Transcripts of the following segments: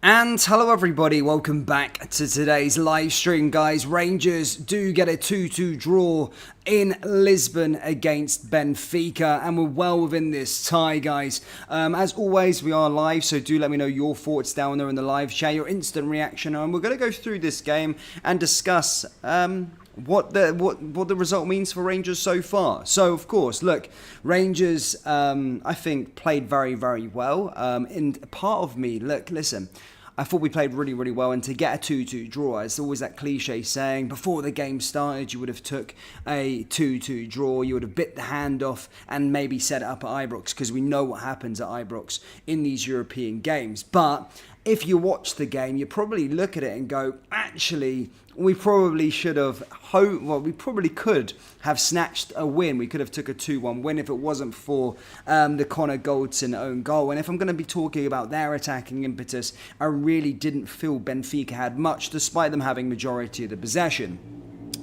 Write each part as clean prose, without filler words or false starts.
And hello everybody, welcome back to today's live stream, guys. Rangers do get a 2-2 draw in Lisbon against Benfica, and we're well within this tie, guys. As always, we are live, so do let me know your thoughts down there in the live chat, your instant reaction, and we're going to go through this game and discuss what the result means for Rangers so far. So, of course, look, Rangers, I think, played very, very well. And part of me, listen, I thought we played really, really well, and to get a 2-2 draw, it's always that cliche saying, before the game started, you would have took a 2-2 draw, you would have bit the hand off and maybe set it up at Ibrox, because we know what happens at Ibrox in these European games. But if you watch the game, you probably look at it and go, actually, we probably should have, we probably could have snatched a win. We could have took a 2-1 win if it wasn't for the Connor Goldson own goal. And if I'm going to be talking about their attacking impetus, I really didn't feel Benfica had much, despite them having majority of the possession.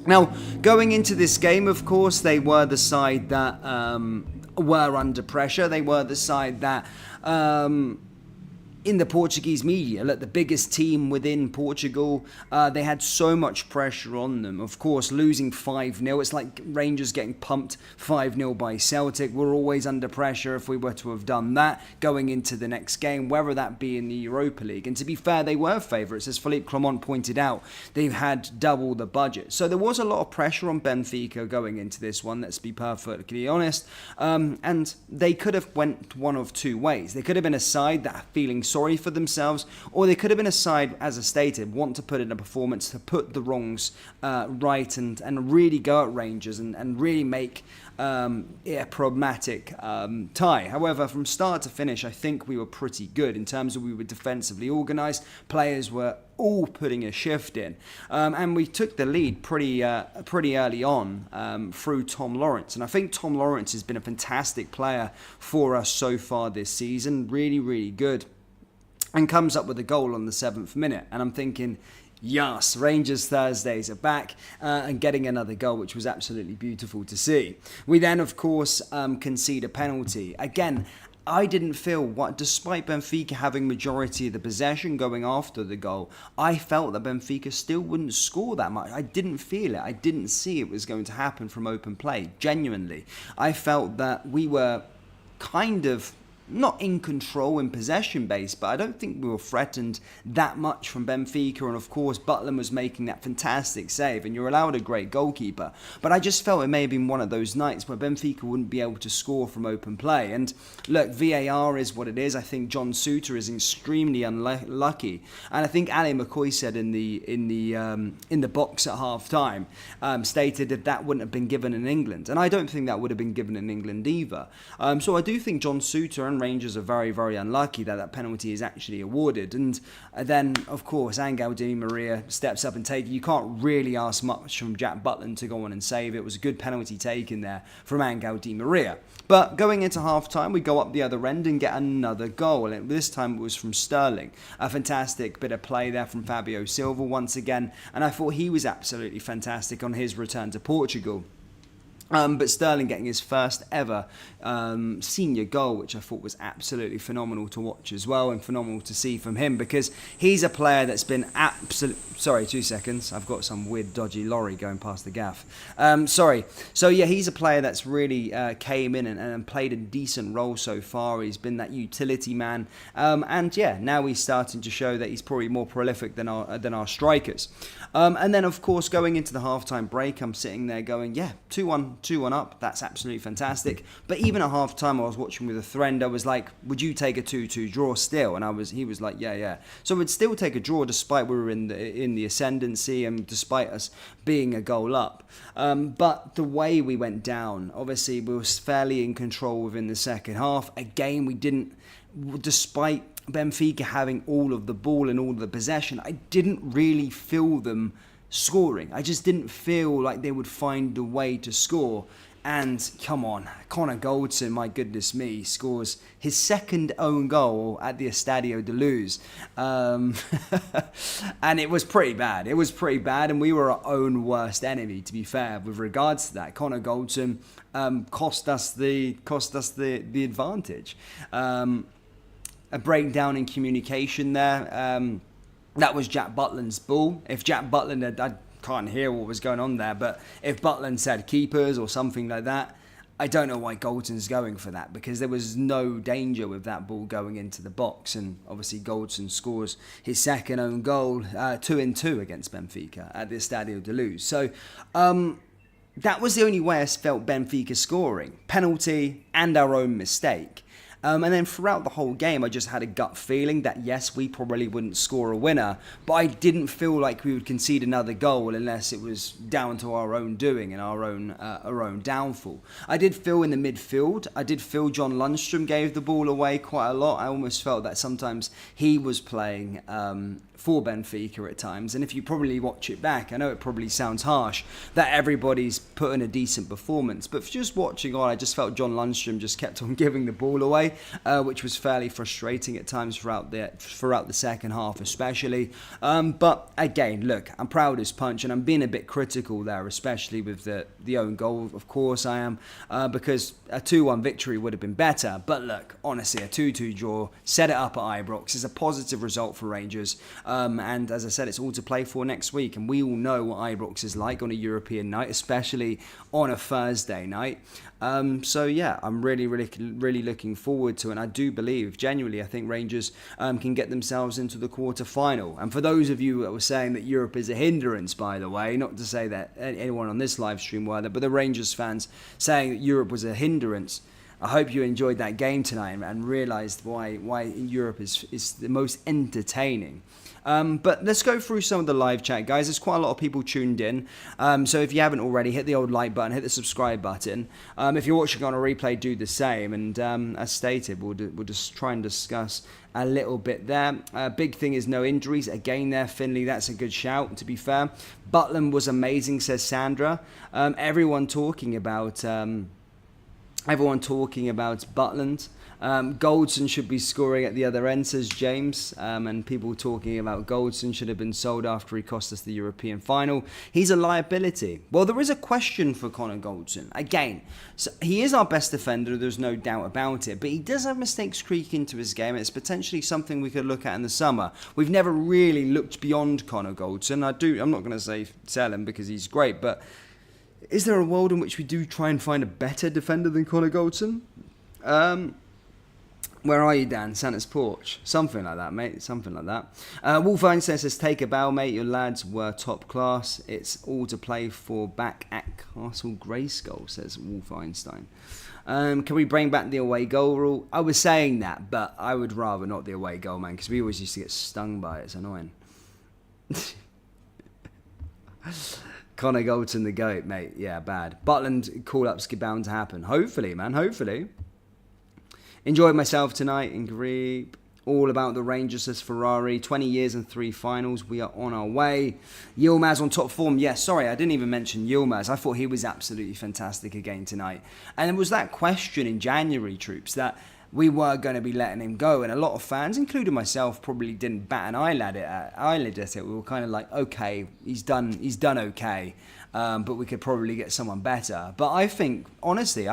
Now, going into this game, of course, they were the side that were under pressure. They were the side that in the Portuguese media, look, the biggest team within Portugal, they had so much pressure on them. Of course, losing 5-0, it's like Rangers getting pumped 5-0 by Celtic. We're always under pressure if we were to have done that going into the next game, whether that be in the Europa League. And to be fair, they were favourites. As Philippe Clement pointed out, they've had double the budget. So there was a lot of pressure on Benfica going into this one, let's be perfectly honest. And they could have went one of two ways. They could have been a side that are feeling sorry for themselves, or they could have been a side, as I stated, want to put in a performance to put the wrongs right and really go at Rangers and really make it a problematic tie. However, from start to finish, I think we were pretty good in terms of we were defensively organised. Players were all putting a shift in, and we took the lead pretty early on through Tom Lawrence. And I think Tom Lawrence has been a fantastic player for us so far this season. Really, really good. And comes up with a goal on the 7th minute. And I'm thinking, yes, Rangers Thursdays are back and getting another goal, which was absolutely beautiful to see. We then, of course, concede a penalty. Again, I didn't feel, despite Benfica having majority of the possession going after the goal, I felt that Benfica still wouldn't score that much. I didn't feel it. I didn't see it was going to happen from open play, genuinely. I felt that we were kind of not in control in possession base, but I don't think we were threatened that much from Benfica. And of course, Butland was making that fantastic save, and you're allowed a great goalkeeper. But I just felt it may have been one of those nights where Benfica wouldn't be able to score from open play. And look, VAR is what it is. I think John Suter is extremely unlucky, and I think Ali McCoy said in the box at half time, stated that wouldn't have been given in England, and I don't think that would have been given in England either. So I do think John Suter and Rangers are very, very unlucky that penalty is actually awarded. And then, of course, Angel Di Maria steps up and takes it. You can't really ask much from Jack Butland to go on and save it. It was a good penalty taken there from Angel Di Maria. But going into half-time, we go up the other end and get another goal. And this time it was from Sterling. A fantastic bit of play there from Fabio Silva once again. And I thought he was absolutely fantastic on his return to Portugal. But Sterling getting his first ever senior goal, which I thought was absolutely phenomenal to watch as well, and phenomenal to see from him, because he's a player that's been Sorry, 2 seconds. I've got some weird dodgy lorry going past the gaff. Sorry. So yeah, he's a player that's really came in and played a decent role so far. He's been that utility man, and yeah, now he's starting to show that he's probably more prolific than our strikers. And then of course, going into the halftime break, I'm sitting there going, yeah, 2-1 up. That's absolutely fantastic. But even at halftime, I was watching with a friend. I was like, would you take a 2-2 draw still? And he was like, yeah. So we'd still take a draw despite we were in the ascendancy and despite us being a goal up. But the way we went down, obviously we were fairly in control within the second half. Again, we didn't, despite Benfica having all of the ball and all of the possession, I didn't really feel them scoring. I just didn't feel like they would find a way to score. And come on, Connor Goldson, my goodness me, scores his second own goal at the Estadio de Luz. And it was pretty bad. And we were our own worst enemy, to be fair, with regards to that. Connor Goldson cost us the advantage. a breakdown in communication there. That was Jack Butland's ball. If Jack Butland had, I can't hear what was going on there, but if Butland said keepers or something like that, I don't know why Goldson's going for that, because there was no danger with that ball going into the box, and obviously Goldson scores his second own goal, 2-2 against Benfica at the Estadio de Luz. So that was the only way I felt Benfica scoring, penalty and our own mistake. And then throughout the whole game, I just had a gut feeling that, yes, we probably wouldn't score a winner, but I didn't feel like we would concede another goal unless it was down to our own doing and our own downfall. I did feel in the midfield, John Lundstrom gave the ball away quite a lot. I almost felt that sometimes he was playing for Benfica at times, and if you probably watch it back, I know it probably sounds harsh that everybody's put in a decent performance, but for just watching on, I just felt John Lundstrom just kept on giving the ball away, which was fairly frustrating at times throughout the second half especially. But again, look, I'm proud as punch, and I'm being a bit critical there, especially with the own goal. Of course I am, because a 2-1 victory would have been better, but look, honestly, a 2-2 draw, set it up at Ibrox, is a positive result for Rangers. And as I said, it's all to play for next week. And we all know what Ibrox is like on a European night, especially on a Thursday night. So yeah, I'm really looking forward to it. And I do believe, genuinely, I think Rangers can get themselves into the quarter-final. And for those of you that were saying that Europe is a hindrance, by the way, not to say that anyone on this live stream were, but the Rangers fans saying that Europe was a hindrance, I hope you enjoyed that game tonight and realised why Europe is the most entertaining. But let's go through some of the live chat, guys. There's quite a lot of people tuned in. So if you haven't already, hit the old like button, hit the subscribe button. If you're watching on a replay, do the same. And as stated, we'll just try and discuss a little bit there. Big thing is no injuries. Again there, Finley, that's a good shout, to be fair. Butland was amazing, says Sandra. Everyone talking about Butland. Goldson should be scoring at the other end, says James, and people talking about Goldson should have been sold after he cost us the European final. He's a liability. Well, there is a question for Connor Goldson. Again, so he is our best defender, there's no doubt about it, but he does have mistakes creep into his game. It's potentially something we could look at in the summer. We've never really looked beyond Connor Goldson. I'm not going to say sell him because he's great, but is there a world in which we do try and find a better defender than Connor Goldson? Where are you, Dan? Santa's porch. Something like that, mate. Something like that. Wolf Einstein says, take a bow, mate. Your lads were top class. It's all to play for back at Castle Grayskull, says Wolf Einstein. Can we bring back the away goal rule? I was saying that, but I would rather not the away goal, man, because we always used to get stung by it. It's annoying. Connor Goldson, the GOAT, mate. Yeah, bad. Butland call-ups bound to happen. Hopefully, man. Hopefully. Enjoyed myself tonight in Greece. All about the Rangers, says Ferrari. 20 years and 3 finals. We are on our way. Yilmaz on top form. Yeah, sorry, I didn't even mention Yilmaz. I thought he was absolutely fantastic again tonight. And it was that question in January, troops, that we were going to be letting him go. And a lot of fans, including myself, probably didn't bat an eyelid at it. We were kind of like, okay, he's done okay. But we could probably get someone better. But I think, honestly,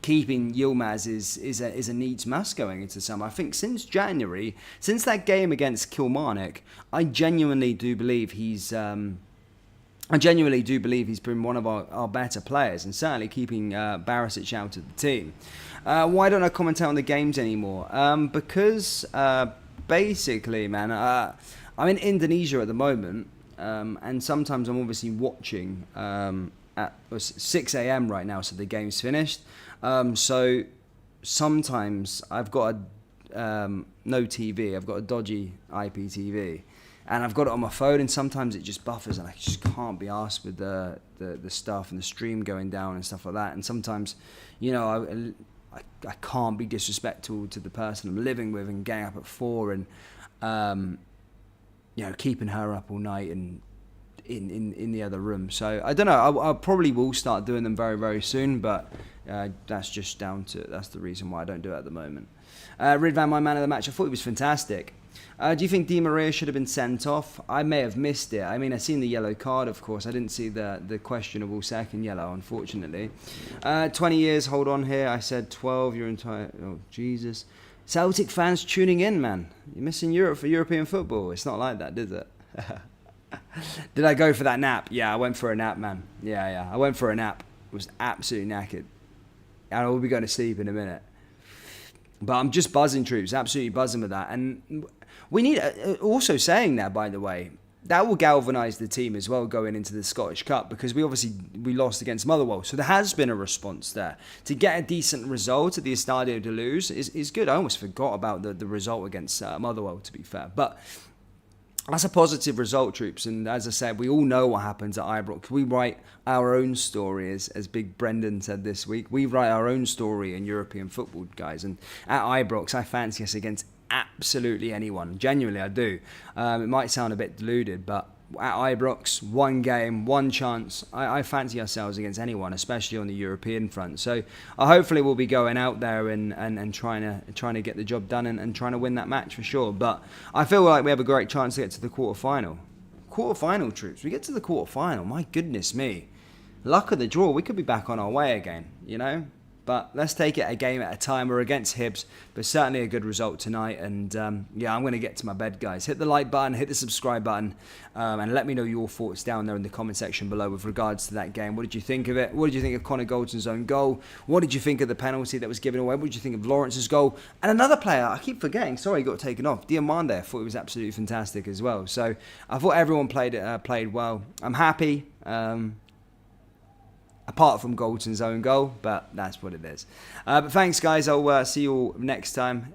keeping Yilmaz is a needs must going into summer. I think since January, since that game against Kilmarnock, I genuinely do believe he's been one of our better players, and certainly keeping Barisic out of the team. Why don't I commentate on the games anymore? Because basically, man, I'm in Indonesia at the moment, and sometimes I'm obviously watching at 6 a.m. right now, so the game's finished. So sometimes I've got no TV, I've got a dodgy IPTV, and I've got it on my phone, and sometimes it just buffers, and I just can't be arsed with the stuff and the stream going down and stuff like that. And sometimes, you know, I can't be disrespectful to the person I'm living with and getting up at 4 and you know, keeping her up all night and in the other room. So I don't know, I probably will start doing them very, very soon, but that's the reason why I don't do it at the moment. Ridvan, my man of the match, I thought he was fantastic. Do you think Di Maria should have been sent off? I may have missed it. I mean, I seen the yellow card, of course. I didn't see the questionable second yellow, unfortunately. 20 years, hold on here. I said 12, you're entire... Oh, Jesus. Celtic fans tuning in, man. You're missing Europe for European football. It's not like that, is it? Did I go for that nap? Yeah, I went for a nap, man. Yeah. I went for a nap. Was absolutely knackered. And I will be going to sleep in a minute. But I'm just buzzing, troops. Absolutely buzzing with that. And we need, also saying that, by the way, that will galvanise the team as well going into the Scottish Cup, because we lost against Motherwell. So there has been a response there. To get a decent result at the Estadio de Luz is good. I almost forgot about the result against Motherwell, to be fair. But that's a positive result, troops. And as I said, we all know what happens at Ibrox. We write our own story, as Big Brendan said this week. We write our own story in European football, guys. And at Ibrox, I fancy us against absolutely anyone. Genuinely, I do. It might sound a bit deluded, but at Ibrox, one game, one chance. I fancy ourselves against anyone, especially on the European front. So hopefully we'll be going out there and trying to get the job done and trying to win that match for sure. But I feel like we have a great chance to get to the quarter-final. Quarter-final, troops. We get to the quarter-final. My goodness me. Luck of the draw. We could be back on our way again, you know? But let's take it a game at a time. We're against Hibs, but certainly a good result tonight. And I'm going to get to my bed, guys. Hit the like button, hit the subscribe button, and let me know your thoughts down there in the comment section below with regards to that game. What did you think of it? What did you think of Connor Goldson's own goal? What did you think of the penalty that was given away? What did you think of Lawrence's goal? And another player, I keep forgetting, sorry, he got taken off. Diamande, I thought he was absolutely fantastic as well. So I thought everyone played well. I'm happy. Apart from Goldson's own goal, but that's what it is. But thanks, guys. I'll see you all next time.